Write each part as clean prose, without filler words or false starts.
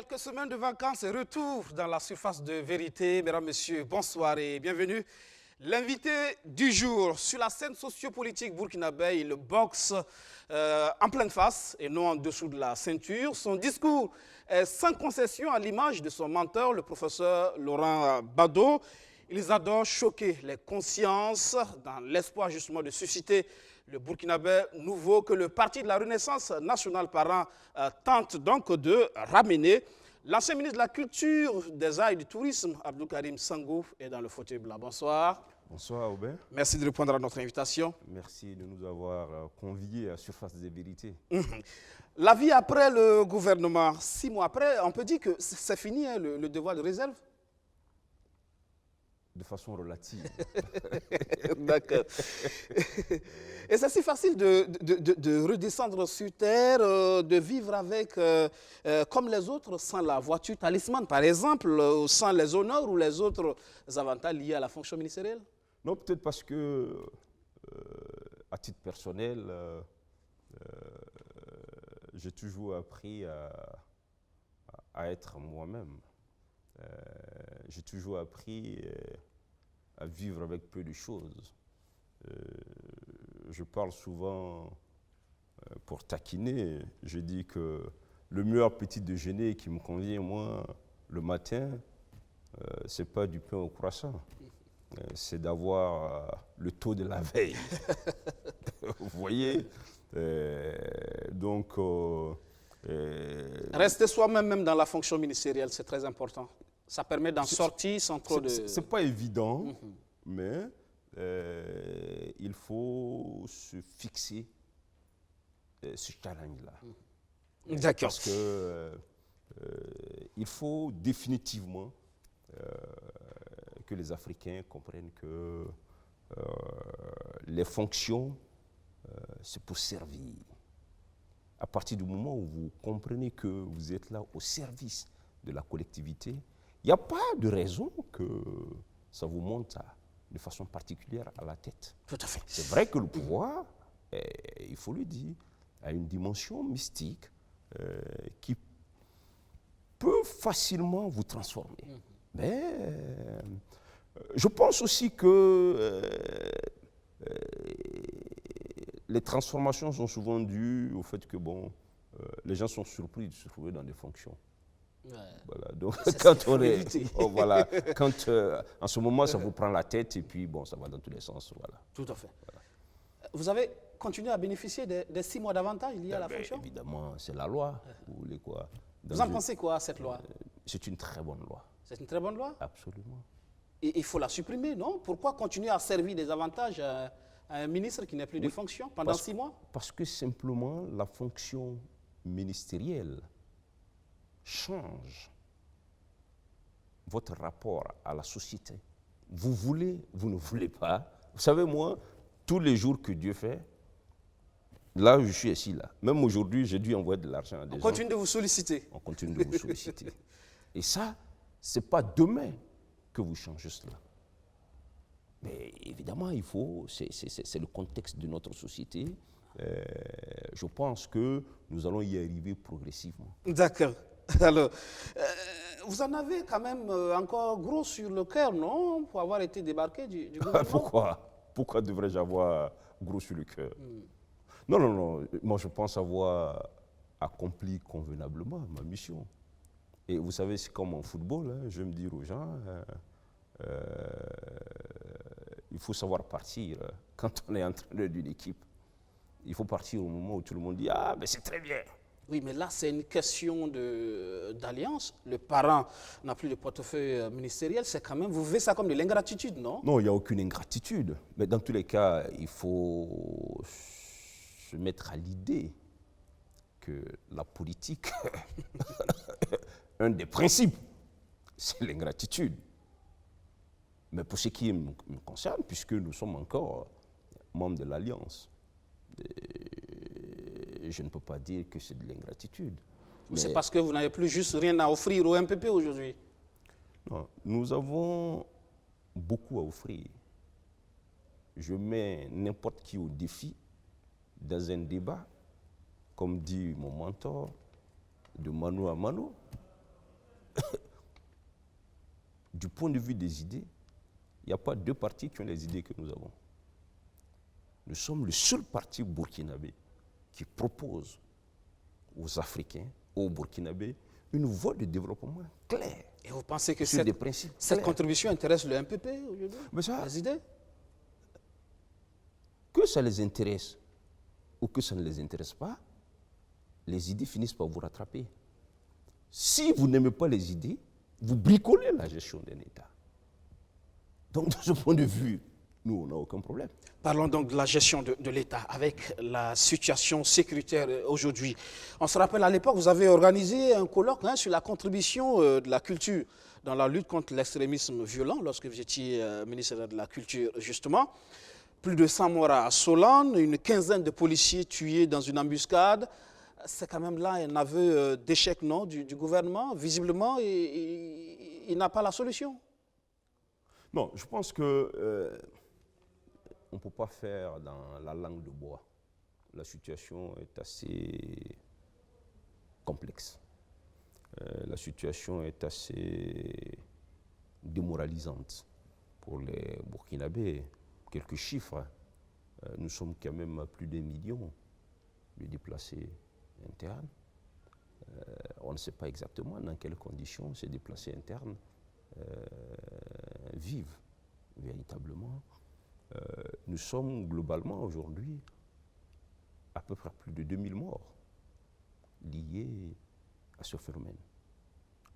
Quelques semaines de vacances et retour dans la surface de vérité. Mesdames, Messieurs, bonsoir et bienvenue. L'invité du jour sur la scène sociopolitique burkinabé, il boxe en pleine face et non en dessous de la ceinture. Son discours est sans concession à l'image de son mentor, le professeur Laurent Bado. Ils adorent choquer les consciences dans l'espoir justement de susciter le Burkinabé nouveau que le Parti de la Renaissance nationale parent tente donc de ramener. L'ancien ministre de la Culture, des Arts et du Tourisme, Abdou Karim Sangou, est dans le fauteuil blanc. Bonsoir. Bonsoir Aubert. Merci de répondre à notre invitation. Merci de nous avoir conviés à Surface des Vérités. La vie après le gouvernement, 6 mois après, on peut dire que c'est fini hein, le devoir de réserve? De façon relative. D'accord. Et c'est si facile de redescendre sur terre, de vivre avec, comme les autres, sans la voiture talisman, par exemple, sans les honneurs ou les autres avantages liés à la fonction ministérielle? Non, peut-être parce que, à titre personnel, j'ai toujours appris à être moi-même. J'ai toujours appris à vivre avec peu de choses. Je parle souvent, pour taquiner, je dis que le meilleur petit déjeuner qui me convient, moi, le matin, c'est pas du pain au croissant. C'est d'avoir le taux de la veille. Vous voyez donc, rester soi-même même dans la fonction ministérielle, c'est très important. Ça permet d'en sortir sans trop de... C'est pas évident, mais il faut se fixer ce challenge-là. D'accord. Parce que il faut définitivement que les Africains comprennent que les fonctions, c'est pour servir. À partir du moment où vous comprenez que vous êtes là au service de la collectivité, il n'y a pas de raison que ça vous monte de façon particulière à la tête. Tout à fait. C'est vrai que le pouvoir, il faut le dire, a une dimension mystique qui peut facilement vous transformer. Mais je pense aussi que les transformations sont souvent dues au fait que les gens sont surpris de se trouver dans des fonctions. Ouais. Voilà, donc quand on est, voilà, quand en ce moment ça vous prend la tête et puis ça va dans tous les sens, voilà. Tout à fait. Voilà. Vous avez continué à bénéficier des 6 mois d'avantages liés à la fonction? Évidemment, c'est la loi. Vous voulez quoi? Vous en pensez quoi, cette loi? C'est une très bonne loi. C'est une très bonne loi? Absolument. Et il faut la supprimer, non? Pourquoi continuer à servir des avantages à un ministre qui n'a plus de fonction pendant 6 mois? Parce que simplement la fonction ministérielle change votre rapport à la société. Vous voulez, vous ne voulez pas. Vous savez, moi, tous les jours que Dieu fait, là, je suis assis là. Même aujourd'hui, j'ai dû envoyer de l'argent à des gens. On continue de vous solliciter. On continue de vous solliciter. Et ça, ce n'est pas demain que vous changez cela. Mais évidemment, il faut, c'est le contexte de notre société. Je pense que nous allons y arriver progressivement. D'accord. Alors, vous en avez quand même encore gros sur le cœur, non? Pour avoir été débarqué du gouvernement. Pourquoi devrais-je avoir gros sur le cœur? Non. Moi, je pense avoir accompli convenablement ma mission. Et vous savez, c'est comme en football, hein, je vais me dire aux gens, il faut savoir partir quand on est entraîneur d'une équipe. Il faut partir au moment où tout le monde dit « Ah, mais c'est très bien ». Oui, mais là, c'est une question d'alliance. Le parent n'a plus de portefeuille ministériel. C'est quand même, vous vivez ça comme de l'ingratitude, non? Non, il n'y a aucune ingratitude. Mais dans tous les cas, il faut se mettre à l'idée que la politique, un des principes, c'est l'ingratitude. Mais pour ce qui me concerne, puisque nous sommes encore membres de l'Alliance, je ne peux pas dire que c'est de l'ingratitude. C'est parce que vous n'avez plus juste rien à offrir au MPP aujourd'hui? Non, nous avons beaucoup à offrir. Je mets n'importe qui au défi dans un débat, comme dit mon mentor, de mano à mano. du point de vue des idées, il n'y a pas deux partis qui ont les idées que nous avons. Nous sommes le seul parti burkinabé qui propose aux Africains, aux Burkinabés, une voie de développement claire. Et vous pensez que sur des principes cette clairs. contribution intéresse le MPP aujourd'hui? Mais ça, Les idées? que ça les intéresse ou que ça ne les intéresse pas, les idées finissent par vous rattraper. Si vous n'aimez pas les idées, vous bricolez la gestion d'un État. Donc, de ce point de vue, nous, on n'a aucun problème. Parlons donc de la gestion de l'État avec la situation sécuritaire aujourd'hui. On se rappelle, à l'époque, vous avez organisé un colloque sur la contribution de la culture dans la lutte contre l'extrémisme violent lorsque vous étiez ministre de la Culture, justement. Plus de 100 morts à Solane, une quinzaine de policiers tués dans une embuscade. C'est quand même là un aveu d'échec, non, du gouvernement. Visiblement, il n'a pas la solution. Non, je pense que on ne peut pas faire dans la langue de bois. La situation est assez complexe. La situation est assez démoralisante pour les Burkinabés. Quelques chiffres. Nous sommes quand même à plus d'1 million de déplacés internes. On ne sait pas exactement dans quelles conditions ces déplacés internes vivent véritablement. Nous sommes globalement aujourd'hui à peu près plus de 2000 morts liés à ce phénomène.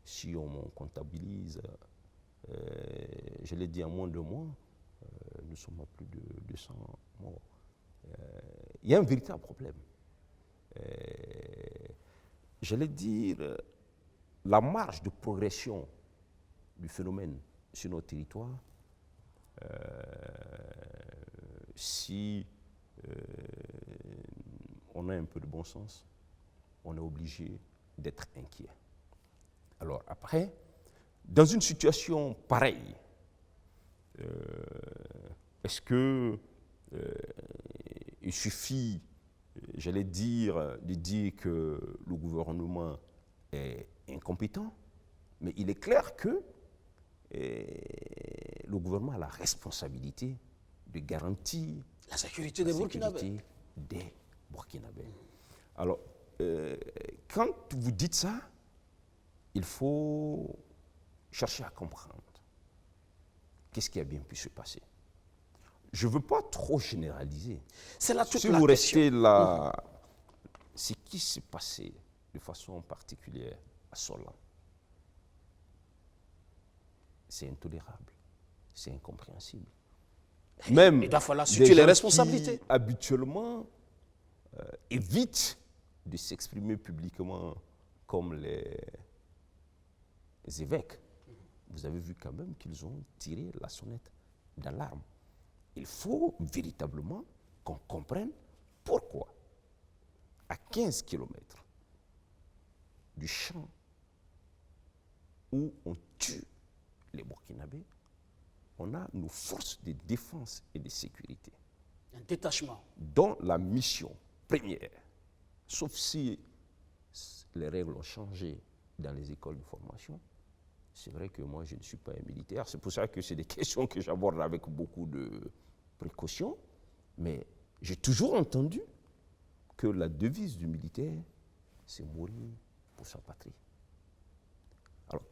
Si on comptabilise, je l'ai dit en moins de mois, nous sommes à plus de 200 morts. Il y a un véritable problème. J'allais dire, la marge de progression du phénomène sur nos territoires, si on a un peu de bon sens, on est obligé d'être inquiet. Alors après, dans une situation pareille, est-ce que il suffit, j'allais dire, de dire que le gouvernement est incompétent? Mais il est clair que le gouvernement a la responsabilité de garantir la sécurité des Burkinabés. Alors, quand vous dites ça, il faut chercher à comprendre qu'est-ce qui a bien pu se passer. Je ne veux pas trop généraliser. C'est là toute si la vous question. restez là, ce qui s'est passé de façon particulière à Solane, c'est intolérable, c'est incompréhensible. Même il va falloir des situer les gens responsabilités. qui, habituellement, évitent de s'exprimer publiquement comme les évêques. Vous avez vu quand même qu'ils ont tiré la sonnette d'alarme. Il faut véritablement qu'on comprenne pourquoi, à 15 km du champ où on tue les Burkinabés, on a nos forces de défense et de sécurité. Un détachement. Dont la mission première, sauf si les règles ont changé dans les écoles de formation, c'est vrai que moi je ne suis pas un militaire, c'est pour ça que c'est des questions que j'aborde avec beaucoup de précaution, mais j'ai toujours entendu que la devise du militaire, c'est mourir pour sa patrie. Alors,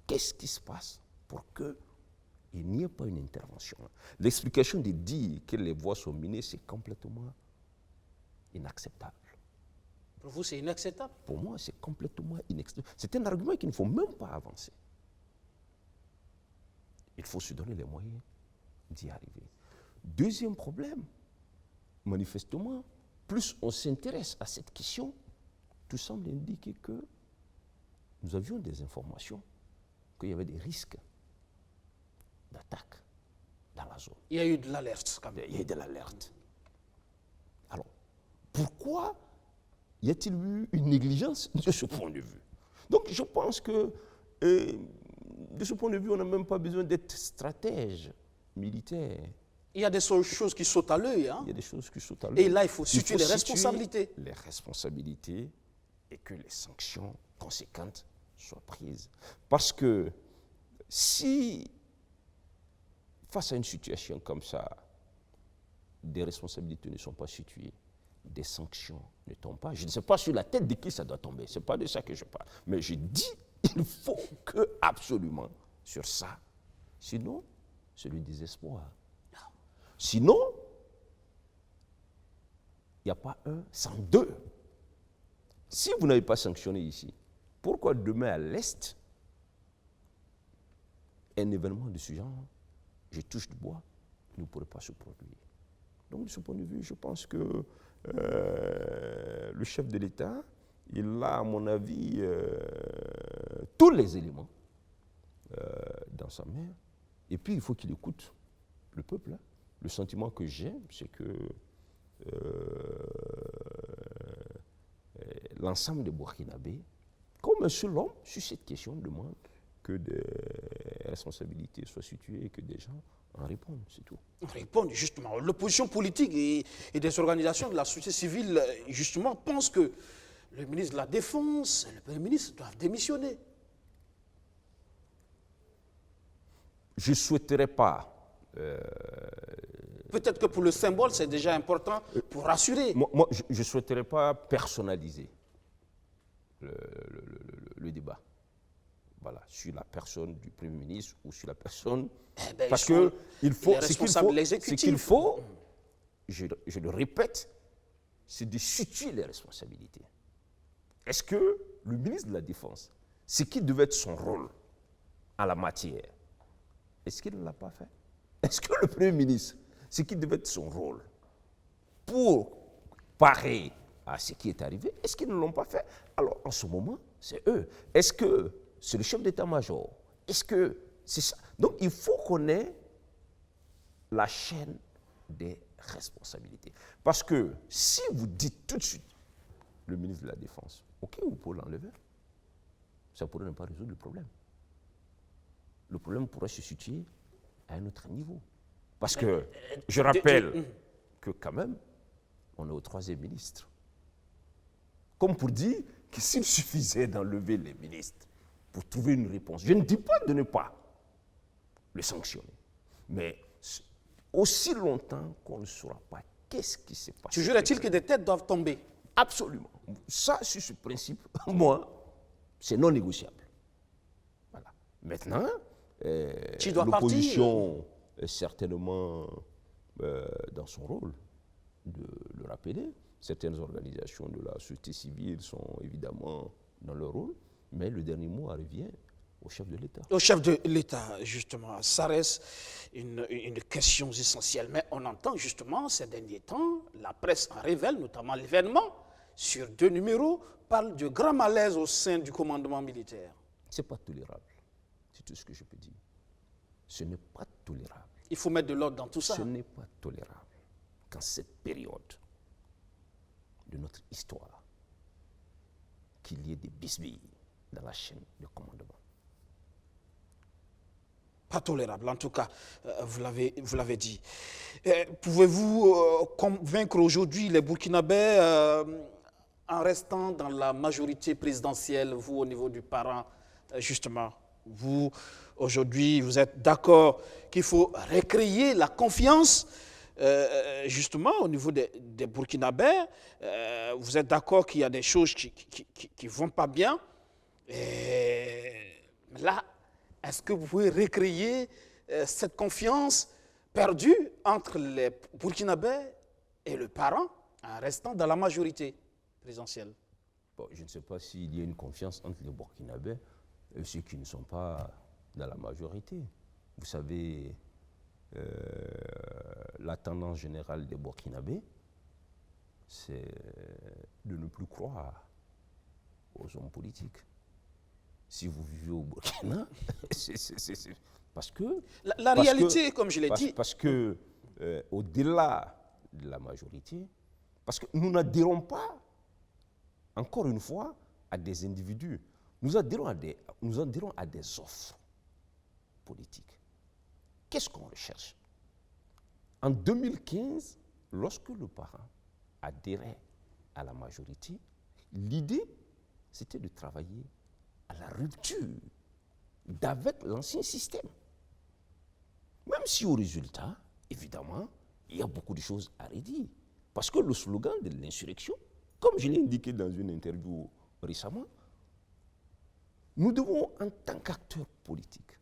qu'est-ce qui se passe pour qu'il n'y ait pas une intervention? L'explication de dire que les voies sont minées, c'est complètement inacceptable. Pour vous, c'est inacceptable? Pour moi, c'est complètement inacceptable. C'est un argument qu'il ne faut même pas avancer. Il faut se donner les moyens d'y arriver. Deuxième problème, manifestement, plus on s'intéresse à cette question, tout semble indiquer que nous avions des informations qu'il y avait des risques d'attaque dans la zone. Il y a eu de l'alerte quand même. Il y a eu de l'alerte. Alors, pourquoi y a-t-il eu une négligence de ce point de vue? Donc, je pense que, de ce point de vue, on n'a même pas besoin d'être stratège militaire. Il y a des choses qui sautent à l'œil. Hein? Il y a des choses qui sautent à l'œil. Et là, il faut situer les responsabilités. Les responsabilités et que les sanctions conséquentes soient prises. Parce que si, face à une situation comme ça, des responsabilités ne sont pas situées, des sanctions ne tombent pas, je ne sais pas sur la tête de qui ça doit tomber, ce n'est pas de ça que je parle. Mais je dis, il faut que, absolument, sur ça, sinon, c'est le désespoir. Sinon, il n'y a pas un sans deux. Si vous n'avez pas sanctionné ici, pourquoi demain à l'Est, un événement de ce genre, je touche du bois, ne pourrait pas se produire. Donc de ce point de vue, je pense que le chef de l'État, il a, à mon avis, tous les éléments dans sa main. Et puis, il faut qu'il écoute le peuple. Hein. Le sentiment que j'ai, c'est que l'ensemble des Burkinabés, comme un seul homme, sur cette question, demande que des responsabilités soient situées et que des gens en répondent, c'est tout. Répondre, justement. L'opposition politique et des organisations de la société civile, justement, pensent que le ministre de la Défense et le Premier ministre doivent démissionner. Je ne souhaiterais pas. Peut-être que pour le symbole, c'est déjà important pour rassurer. Moi je ne souhaiterais pas personnaliser le débat. Voilà, sur la personne du Premier ministre ou sur la personne. Eh ben, parce que il faut, ce qu'il faut, je le répète, c'est de situer les responsabilités. Est-ce que le ministre de la Défense, ce qui devait être son rôle en la matière, est-ce qu'il ne l'a pas fait? Est-ce que le Premier ministre, ce qui devait être son rôle pour parer à ce qui est arrivé, est-ce qu'ils ne l'ont pas fait? Alors, en ce moment, c'est eux. Est-ce que c'est le chef d'état-major? Est-ce que c'est ça? Donc, il faut qu'on ait la chaîne des responsabilités. Parce que si vous dites tout de suite, le ministre de la Défense, OK, vous pouvez l'enlever, ça pourrait ne pas résoudre le problème. Le problème pourrait se situer à un autre niveau. Parce que je rappelle que quand même, on est au 3e ministre. Comme pour dire que s'il suffisait d'enlever les ministres pour trouver une réponse, je ne dis pas de ne pas le sanctionner, mais aussi longtemps qu'on ne saura pas qu'est-ce qui s'est passé. Toujours est-il que des têtes doivent tomber. Absolument. Ça, sur ce principe, moi, c'est non négociable. Voilà. Maintenant, l'opposition est certainement dans son rôle de le rappeler. Certaines organisations de la société civile sont évidemment dans leur rôle, mais le dernier mot revient au chef de l'État. Au chef de l'État, justement, ça reste une question essentielle. Mais on entend justement ces derniers temps, la presse en révèle, notamment l'événement, sur 2 numéros, parle de grand malaise au sein du commandement militaire. Ce n'est pas tolérable, c'est tout ce que je peux dire. Ce n'est pas tolérable. Il faut mettre de l'ordre dans tout ça. Ce n'est pas tolérable qu'en cette période de notre histoire, qu'il y ait des bisbilles dans la chaîne de commandement. Pas tolérable, en tout cas, vous l'avez dit. Pouvez-vous convaincre aujourd'hui les Burkinabés, en restant dans la majorité présidentielle, vous au niveau du parent, justement, vous, aujourd'hui, vous êtes d'accord qu'il faut recréer la confiance, justement, au niveau des Burkinabés. Vous êtes d'accord qu'il y a des choses qui ne vont pas bien. Et là, est-ce que vous pouvez recréer cette confiance perdue entre les Burkinabés et le parent en restant dans la majorité présidentielle? Bon, je ne sais pas s'il y a une confiance entre les Burkinabés et ceux qui ne sont pas dans la majorité. Vous savez, la tendance générale des Burkinabés, c'est de ne plus croire aux hommes politiques. Si vous vivez au Burkina, c'est parce que... La réalité, comme je l'ai dit... Parce que, au-delà de la majorité, parce que nous n'adhérons pas, encore une fois, à des individus. Nous adhérons à des offres politiques. Qu'est-ce qu'on recherche? En 2015, lorsque le parent adhérait à la majorité, l'idée, c'était de travailler à la rupture d'avec l'ancien système. Même si au résultat, évidemment, il y a beaucoup de choses à redire. Parce que le slogan de l'insurrection, comme je l'ai indiqué dans une interview récemment, nous devons, en tant qu'acteurs politiques,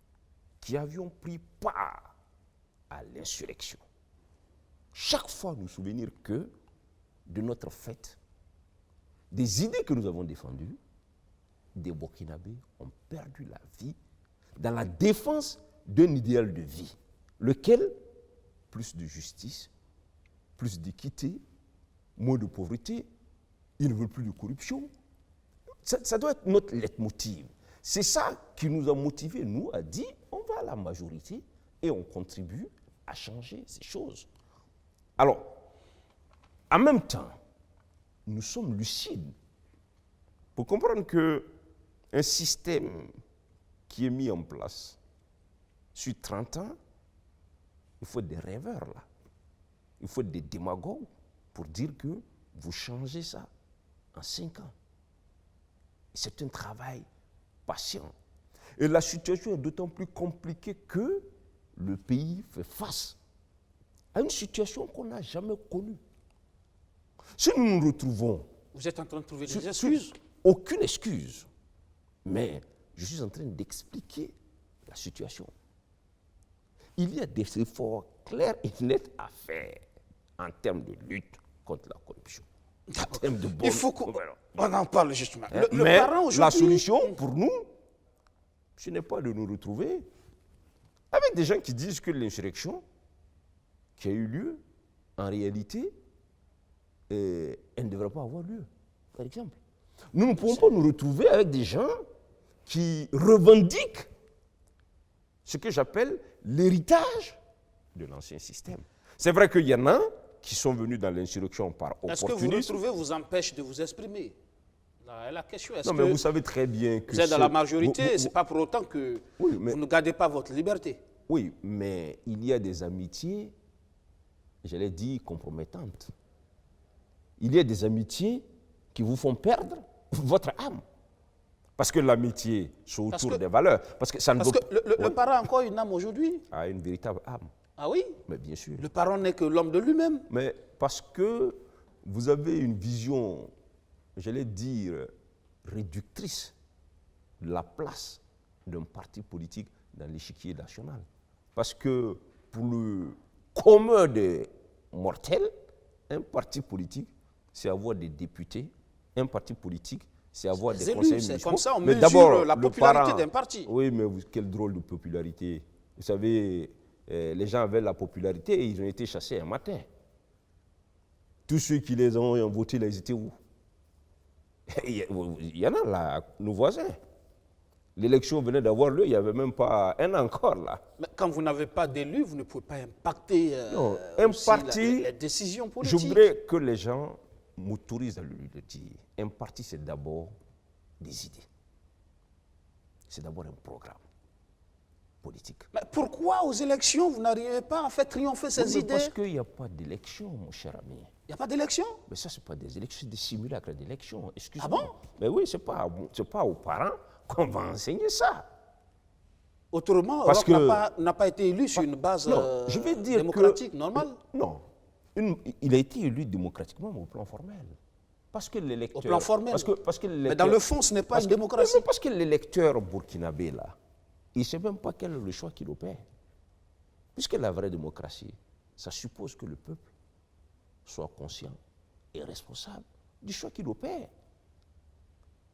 qui avions pris part à l'insurrection, chaque fois nous souvenir que de notre fête, des idées que nous avons défendues, des Burkinabés ont perdu la vie dans la défense d'un idéal de vie, lequel, plus de justice, plus d'équité, moins de pauvreté, ils ne veulent plus de corruption. Ça doit être notre leitmotiv. C'est ça qui nous a motivés, nous, à dire on va à la majorité et on contribue à changer ces choses. Alors, en même temps, nous sommes lucides pour comprendre qu'un système qui est mis en place sur 30 ans, il faut des rêveurs là. Il faut des démagogues pour dire que vous changez ça en 5 ans. C'est un travail patient. Et la situation est d'autant plus compliquée que le pays fait face à une situation qu'on n'a jamais connue. Si nous nous retrouvons... Vous êtes en train de trouver des excuses? Aucune excuse. Mais je suis en train d'expliquer la situation. Il y a des efforts clairs et nets à faire en termes de lutte contre la corruption. En termes de Il faut qu'on en parle justement. Mais la solution pour nous, ce n'est pas de nous retrouver avec des gens qui disent que l'insurrection qui a eu lieu, en réalité, elle ne devrait pas avoir lieu, par exemple. Nous ne pouvons pas nous retrouver avec des gens qui revendiquent ce que j'appelle l'héritage de l'ancien système. C'est vrai qu'il y en a qui sont venus dans l'insurrection par opportunisme. Est-ce que vous retrouvez vous empêche de vous exprimer? La question est-ce que mais vous savez très bien que vous êtes dans la majorité, ce n'est pas pour autant que vous ne gardez pas votre liberté. Oui, mais il y a des amitiés, j'allais dire, compromettantes. Il y a des amitiés qui vous font perdre votre âme. Parce que l'amitié, c'est autour des valeurs. Parce que le parent a encore une âme aujourd'hui. A une véritable âme. Ah oui? Mais bien sûr. Le parent n'est que l'homme de lui-même. Mais parce que vous avez une vision, j'allais dire, réductrice de la place d'un parti politique dans l'échiquier national. Parce que pour le commun des mortels, un parti politique, c'est avoir des députés. Un parti politique, c'est avoir des conseils municipaux. C'est comme ça on mesure la popularité d'un parti. Oui, mais quel drôle de popularité. Vous savez, les gens avaient la popularité et ils ont été chassés un matin. Tous ceux qui les ont votés, là, ils étaient où? Il y en a là, nos voisins. L'élection venait d'avoir lieu, il n'y avait même pas un an encore là. Mais quand vous n'avez pas d'élu, vous ne pouvez pas impacter les décisions politiques. Je voudrais que les gens m'autorisent à le dire. Un parti, c'est d'abord des idées. C'est d'abord un programme politique. Mais pourquoi aux élections, vous n'arrivez pas à faire triompher ces idées? Parce qu'il n'y a pas d'élection, mon cher ami. Il n'y a pas d'élection? Mais ça, ce n'est pas des élections, c'est des simulacres d'élections. Ah bon? Mais oui, ce n'est pas aux parents qu'on va enseigner ça. Autrement, Roch n'a pas été élu sur une base démocratique normale? Non. Il a été élu démocratiquement au plan formel. Parce que l'électeur... Au plan formel? Mais dans le fond, ce n'est pas une démocratie. Parce que l'électeur burkinabé, là, il ne sait même pas quel est le choix qu'il opère. Puisque la vraie démocratie, ça suppose que le peuple soit conscient et responsable du choix qu'il opère.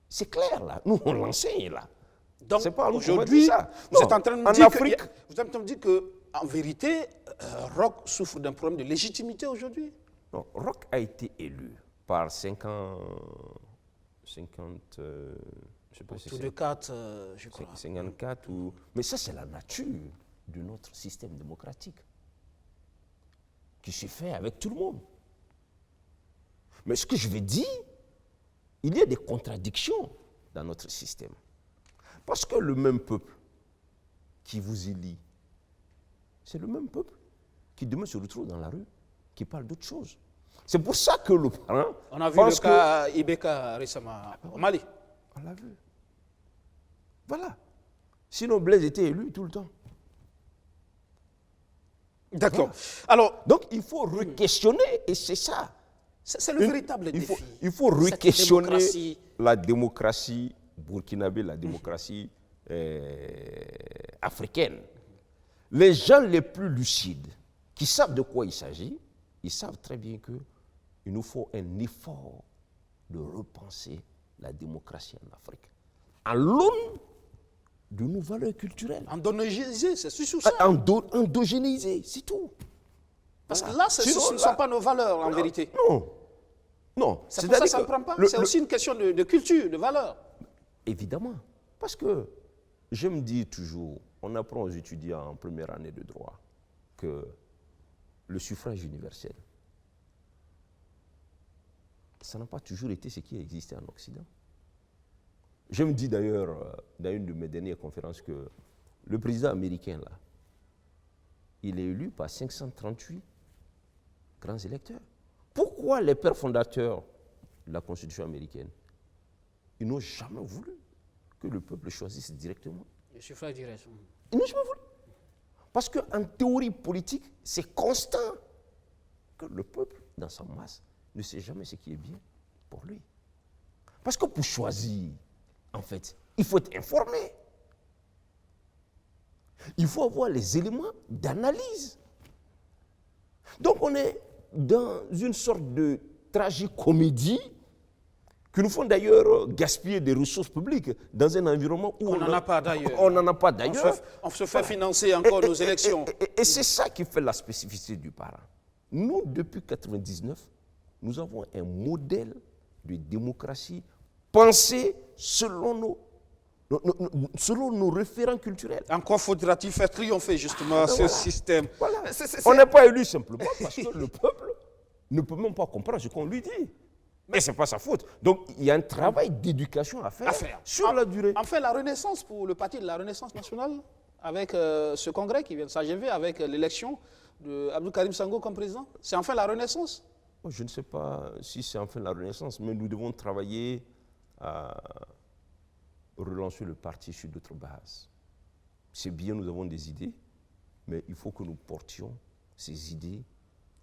C'est clair, là. Nous, on l'enseigne, là. Donc, aujourd'hui, vous êtes en train de me dire qu'en vérité, Roch souffre d'un problème de légitimité aujourd'hui? Non, Roch a été élu par 50, je sais pas si c'est 4, je crois. 54 ou... Mais ça, c'est la nature de notre système démocratique qui se fait avec tout le monde. Mais ce que je veux dire, il y a des contradictions dans notre système. Parce que le même peuple qui vous élit, c'est le même peuple qui demain se retrouve dans la rue, qui parle d'autre chose. C'est pour ça que le parent... On a vu le cas Ibeka récemment au Mali. On l'a vu. Voilà. Sinon, Blaise était élu tout le temps. D'accord. Voilà. Alors, Donc, il faut re-questionner, et c'est ça. c'est le véritable défi. Il faut Cette re-questionner démocratie. la démocratie burkinabé, la démocratie africaine. Les gens les plus lucides, qui savent de quoi il s'agit, ils savent très bien qu'il nous faut un effort de repenser la démocratie en Afrique. À l'aune de nos valeurs culturelles. Endogénéisé, c'est surtout ça. Endogénéiser, c'est tout. Parce que là, ce ne sont pas nos valeurs, en vérité. Non. Non. C'est pour ça que ça ne prend pas. C'est aussi une question de culture, de valeur. Évidemment. Parce que je me dis toujours, on apprend aux étudiants en première année de droit que le suffrage universel, ça n'a pas toujours été ce qui a existé en Occident. Je me dis d'ailleurs, dans une de mes dernières conférences, que le président américain, là, il est élu par 538 grands électeurs. Pourquoi les pères fondateurs de la Constitution américaine, ils n'ont jamais voulu que le peuple choisisse directement? Le suffrage direct. Ils n'ont jamais voulu. Parce qu'en théorie politique, c'est constant que le peuple, dans sa masse, ne sait jamais ce qui est bien pour lui. Parce que pour choisir, en fait, il faut être informé. Il faut avoir les éléments d'analyse. Donc on est dans une sorte de tragicomédie qui nous font d'ailleurs gaspiller des ressources publiques dans un environnement où on n'en a pas d'ailleurs. On n'en a pas d'ailleurs. On se fait financer encore nos élections. Et c'est ça qui fait la spécificité du parent. Nous, depuis 1999, nous avons un modèle de démocratie pensé selon nos référents culturels. Encore faudra-t-il faire triompher justement ce système. Voilà. On n'est pas élu simplement parce que le peuple ne peut même pas comprendre ce qu'on lui dit. Mais ce n'est pas sa faute. Donc, il y a un travail d'éducation à faire sur la durée. En fait, la Renaissance, pour le parti de la Renaissance nationale, avec ce congrès qui vient de s'achever, avec l'élection d'Abdou Karim Sango comme président, c'est enfin la Renaissance? Je ne sais pas si c'est enfin la Renaissance, mais nous devons travailler à relancer le parti sur d'autres bases. C'est bien, nous avons des idées, mais il faut que nous portions ces idées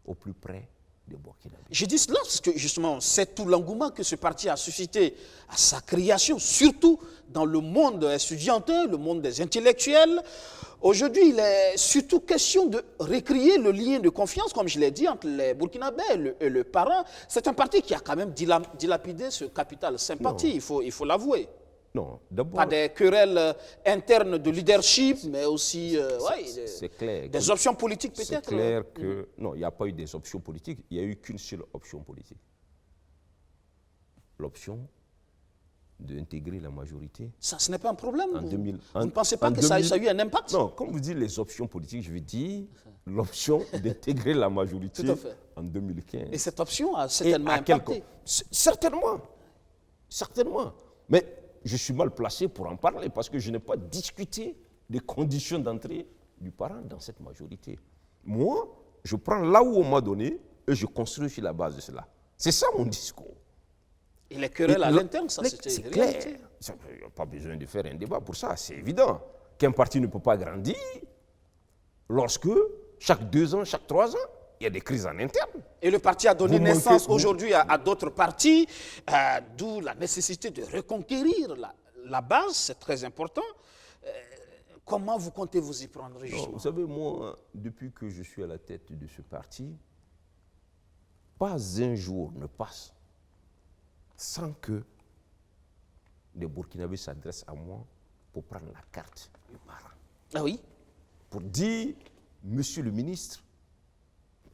au plus près des Burkinabés. Je dis cela parce que justement, c'est tout l'engouement que ce parti a suscité à sa création, surtout dans le monde étudiantin, le monde des intellectuels. Aujourd'hui, il est surtout question de recréer le lien de confiance, comme je l'ai dit, entre les Burkinabés et le parent. C'est un parti qui a quand même dilapidé ce capital sympathie, il faut l'avouer. Non, d'abord. Pas des querelles internes de leadership, mais aussi c'est clair, des options politiques peut-être. C'est clair que. Non, il n'y a pas eu des options politiques, il n'y a eu qu'une seule option politique. L'option d'intégrer la majorité. Ça, ce n'est pas un problème. Vous ne pensez pas que ça a eu un impact? Non, comme vous dites les options politiques, je veux dire l'option d'intégrer la majorité en 2015. Et cette option a certainement impacté. Certainement. Certainement. Mais je suis mal placé pour en parler parce que je n'ai pas discuté des conditions d'entrée du parent dans cette majorité. Moi, je prends là où on m'a donné et je construis sur la base de cela. C'est ça mon discours. Et les querelles à l'interne, ça c'était c'est clair. Il n'y a pas besoin de faire un débat pour ça, c'est évident. Qu'un parti ne peut pas grandir lorsque chaque 2 ans, chaque 3 ans, il y a des crises en interne. Et le parti a donné naissance aujourd'hui à d'autres partis, d'où la nécessité de reconquérir la base, c'est très important. Comment vous comptez vous y prendre, justement? Vous savez, moi, depuis que je suis à la tête de ce parti, pas un jour ne passe sans que les Burkinabés s'adressent à moi pour prendre la carte du parent. Ah oui? Pour dire, monsieur le ministre,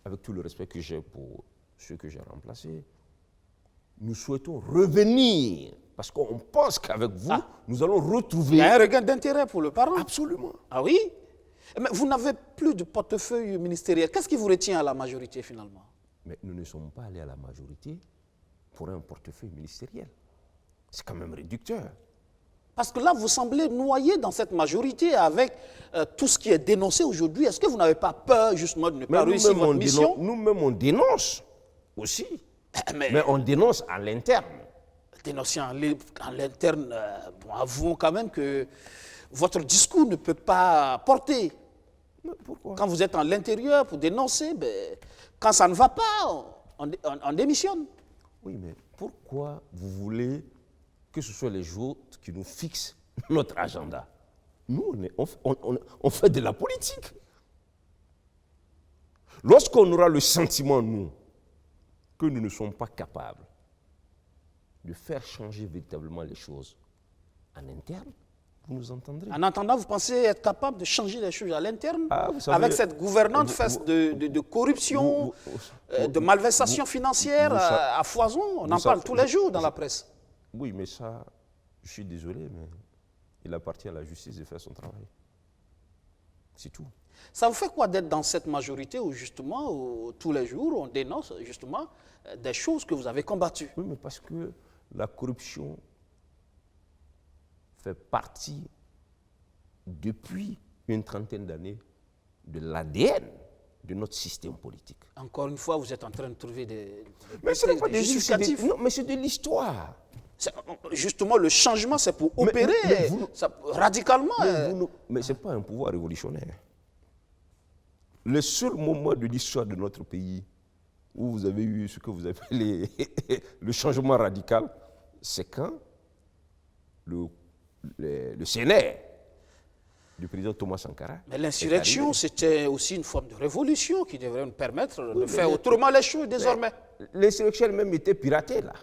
avec tout le respect que j'ai pour ceux que j'ai remplacés, nous souhaitons revenir, parce qu'on pense qu'avec vous, nous allons retrouver... Il y a un regain d'intérêt pour le parent? Absolument. Ah oui? Mais vous n'avez plus de portefeuille ministériel. Qu'est-ce qui vous retient à la majorité, finalement? Mais nous ne sommes pas allés à la majorité pour un portefeuille ministériel. C'est quand même réducteur. Parce que là, vous semblez noyé dans cette majorité avec tout ce qui est dénoncé aujourd'hui. Est-ce que vous n'avez pas peur, justement, de ne pas réussir votre mission? Nous-mêmes, on dénonce aussi. Mais on dénonce à l'interne. Dénoncer en l'interne, avouons quand même que votre discours ne peut pas porter. Mais pourquoi? Quand vous êtes en l'intérieur pour dénoncer, ben, quand ça ne va pas, on démissionne. Oui, mais pourquoi vous voulez que ce soit les autres qui nous fixent notre agenda? Nous, on fait de la politique. Lorsqu'on aura le sentiment, nous, que nous ne sommes pas capables de faire changer véritablement les choses en interne, vous nous entendrez. En attendant, vous pensez être capable de changer les choses à l'interne Vous savez, avec cette gouvernante faite de corruption, de malversation financière à foison? On en parle tous les jours dans la presse. Oui, mais ça, je suis désolé, mais il appartient à la justice de faire son travail. C'est tout. Ça vous fait quoi d'être dans cette majorité où justement, tous les jours, on dénonce justement des choses que vous avez combattues? Oui, mais parce que la corruption fait partie, depuis une trentaine d'années, de l'ADN de notre système politique. Encore une fois, vous êtes en train de trouver des justificatifs. Non, mais c'est de l'histoire. Justement, le changement, c'est pour opérer radicalement. Mais ce n'est pas un pouvoir révolutionnaire. Le seul moment de l'histoire de notre pays où vous avez eu ce que vous appelez le changement radical, c'est quand le Sénat du président Thomas Sankara. Mais l'insurrection, c'était aussi une forme de révolution qui devrait nous permettre de faire autrement les choses désormais. L'insurrection elle-même était piratée, là.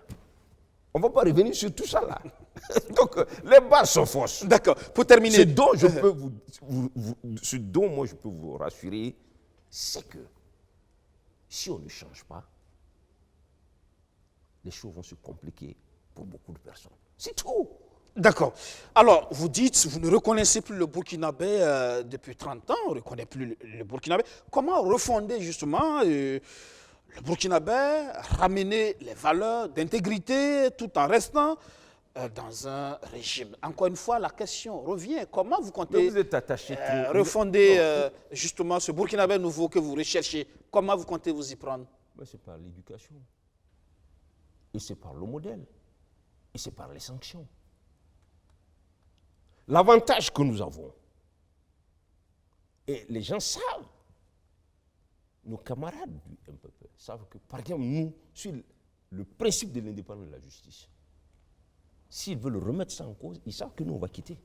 On ne va pas revenir sur tout ça, là. Donc, les bases sont fausses. D'accord. Pour terminer. Ce dont moi je peux vous rassurer, c'est que si on ne change pas, les choses vont se compliquer pour beaucoup de personnes. C'est tout. D'accord. Alors, vous dites, vous ne reconnaissez plus le Burkinabé depuis 30 ans, on ne reconnaît plus le Burkinabé. Comment refonder justement le Burkinabé, ramener les valeurs d'intégrité tout en restant dans un régime? Encore une fois, la question revient. Comment vous comptez vous êtes attaché refonder justement ce Burkinabé nouveau que vous recherchez? Comment vous comptez vous y prendre? C'est par l'éducation. Et c'est par le modèle. Et c'est par les sanctions. L'avantage que nous avons, et les gens savent, nos camarades du MPP savent que, par exemple, nous, sur le principe de l'indépendance de la justice, s'ils veulent remettre ça en cause, ils savent que nous, on va quitter.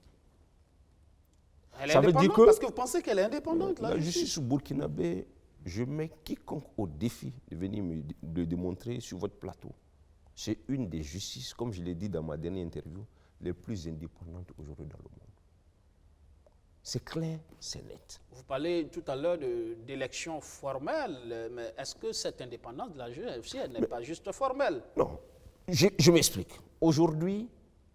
Elle est indépendante parce que vous pensez qu'elle est indépendante, la justice burkinabé, je mets quiconque au défi de venir me le démontrer sur votre plateau. C'est une des justices, comme je l'ai dit dans ma dernière interview, les plus indépendantes aujourd'hui dans le monde. C'est clair, c'est net. Vous parlez tout à l'heure d'élections formelles, mais est-ce que cette indépendance de la justice, elle n'est pas juste formelle? Non, je m'explique. Aujourd'hui...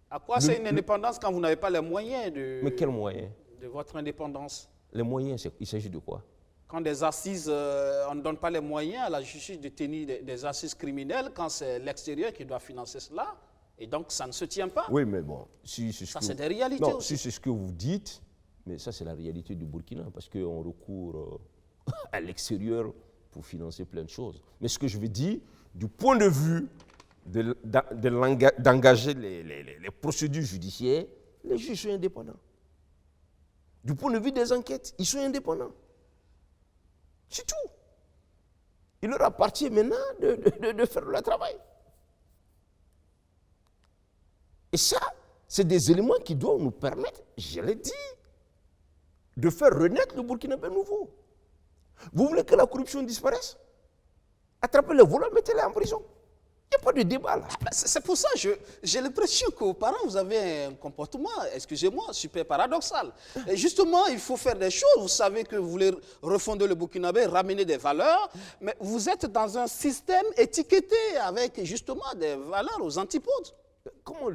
À quoi c'est une indépendance quand vous n'avez pas les moyens de... Mais quels moyens? De votre indépendance. Les moyens, il s'agit de quoi? Quand des assises, on ne donne pas les moyens à la justice de tenir des assises criminelles, quand c'est l'extérieur qui doit financer cela, et donc ça ne se tient pas. Oui, mais bon, si c'est ça, c'est des réalités aussi. Si c'est ce que vous dites, mais ça, c'est la réalité du Burkina, parce qu'on recourt à l'extérieur pour financer plein de choses. Mais ce que je veux dire, du point de vue d'engager les procédures judiciaires, les juges sont indépendants. Du point de vue des enquêtes, ils sont indépendants. C'est tout. Il leur appartient maintenant de faire le travail. Et ça, c'est des éléments qui doivent nous permettre, je l'ai dit, de faire renaître le Burkinabé nouveau. Vous voulez que la corruption disparaisse? Attrapez les voleurs, mettez-les en prison. Il n'y a pas de débat là. C'est pour ça que j'ai l'impression qu'aux parents, vous avez un comportement, excusez-moi, super paradoxal. Et justement, il faut faire des choses. Vous savez que vous voulez refonder le Burkinabé, ramener des valeurs, mais vous êtes dans un système étiqueté avec justement des valeurs aux antipodes. Comment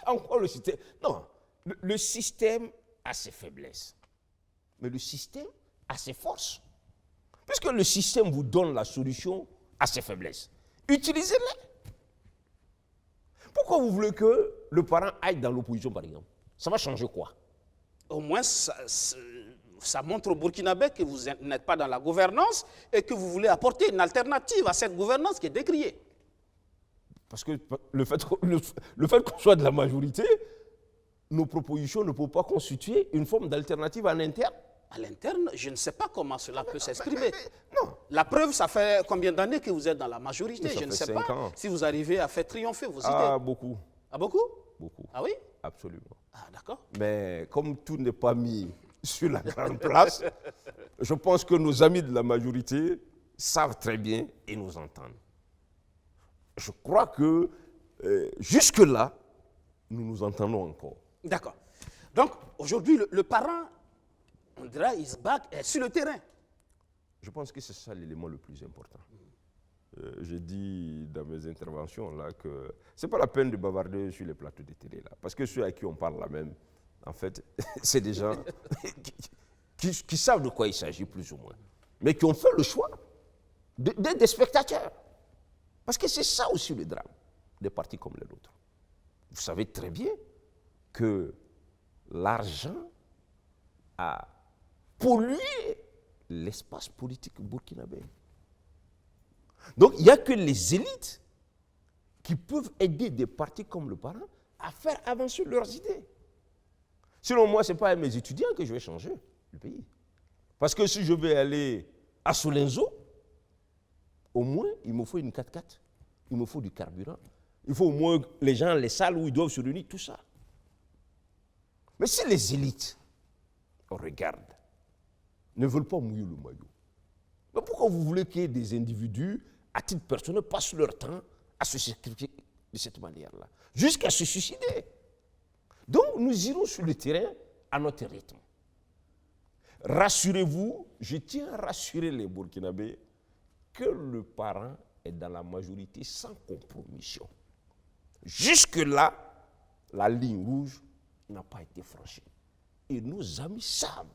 encore le système? Non, le système a ses faiblesses, mais le système a ses forces. Puisque le système vous donne la solution à ses faiblesses, utilisez-les. Pourquoi vous voulez que le parent aille dans l'opposition, par exemple? Ça va changer quoi? Au moins, ça montre au Burkinabé que vous n'êtes pas dans la gouvernance et que vous voulez apporter une alternative à cette gouvernance qui est décriée. Parce que le fait qu'on soit de la majorité nos propositions ne peuvent pas constituer une forme d'alternative en interne? À l'interne, je ne sais pas comment cela peut s'exprimer. Non. La preuve, ça fait combien d'années que vous êtes dans la majorité? Ça Je ne fait sais 5 pas ans. si vous arrivez à faire triompher vos Ah, idées. beaucoup, Ah, beaucoup? beaucoup, Ah oui? absolument. Ah, d'accord. Mais comme tout n'est pas mis sur la grande place, je pense que nos amis de la majorité savent très bien et nous entendent. Je crois que jusque-là, nous nous entendons encore. D'accord. Donc, aujourd'hui, le parent, on dirait, il se bat sur le terrain. Je pense que c'est ça l'élément le plus important. J'ai dit dans mes interventions là que ce n'est pas la peine de bavarder sur les plateaux de télé là, parce que ceux à qui on parle là même, en fait, c'est des gens qui savent de quoi il s'agit plus ou moins, mais qui ont fait le choix d'être des spectateurs. Parce que c'est ça aussi le drame des partis comme les nôtres. Vous savez très bien que l'argent a pollué l'espace politique burkinabé. Donc, il n'y a que les élites qui peuvent aider des partis comme le parent à faire avancer leurs idées. Selon moi, ce n'est pas à mes étudiants que je vais changer le pays. Parce que si je vais aller à Solenzo, au moins, il me faut une 4x4, il me faut du carburant, il faut au moins les gens, les salles où ils doivent se réunir, tout ça. Mais si les élites, on regarde, ne veulent pas mouiller le maillot, mais pourquoi vous voulez que des individus, à titre personnel, passent leur temps à se sacrifier de cette manière-là, jusqu'à se suicider? Donc, nous irons sur le terrain à notre rythme. Rassurez-vous, je tiens à rassurer les Burkinabés que le parent est dans la majorité sans compromission. Jusque-là, la ligne rouge n'a pas été franchie. Et nos amis savent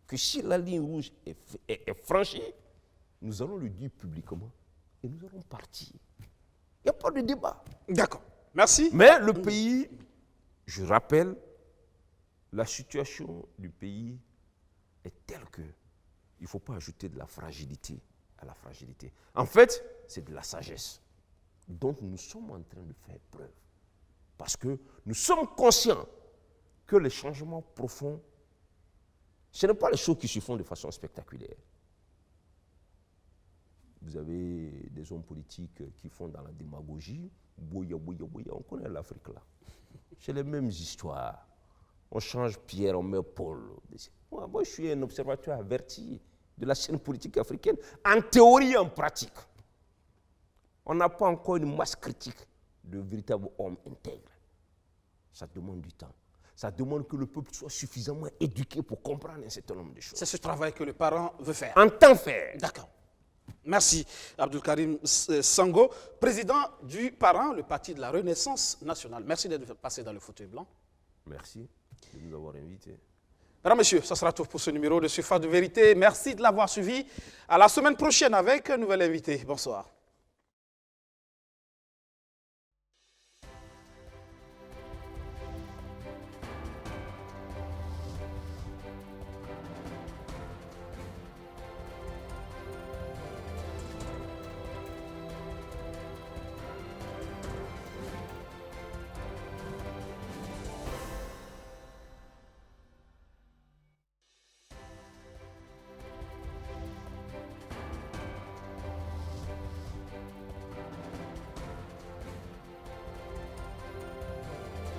que si la ligne rouge est franchie, nous allons le dire publiquement et nous allons partir. Il n'y a pas de débat. D'accord. Merci. Mais le pays, je rappelle, la situation du pays est telle qu'il ne faut pas ajouter de la fragilité à la fragilité. En fait, c'est de la sagesse dont nous sommes en train de faire preuve. Parce que nous sommes conscients que les changements profonds, ce n'est pas les choses qui se font de façon spectaculaire. Vous avez des hommes politiques qui font dans la démagogie, bouya, on connaît l'Afrique là. C'est les mêmes histoires. On change Pierre, on met Paul. Moi, je suis un observateur averti de la scène politique africaine, en théorie et en pratique. On n'a pas encore une masse critique de véritables hommes intègres. Ça demande du temps. Ça demande que le peuple soit suffisamment éduqué pour comprendre un certain nombre de choses. C'est ce travail que le parent veut faire. Entend faire. D'accord. Merci, Abdul Karim Sango, président du parent, le parti de la Renaissance nationale. Merci d'être passé dans le fauteuil blanc. Merci de nous avoir invités. Mesdames, Messieurs, ça sera tout pour ce numéro de Surface de Vérité. Merci de l'avoir suivi. À la semaine prochaine avec un nouvel invité. Bonsoir.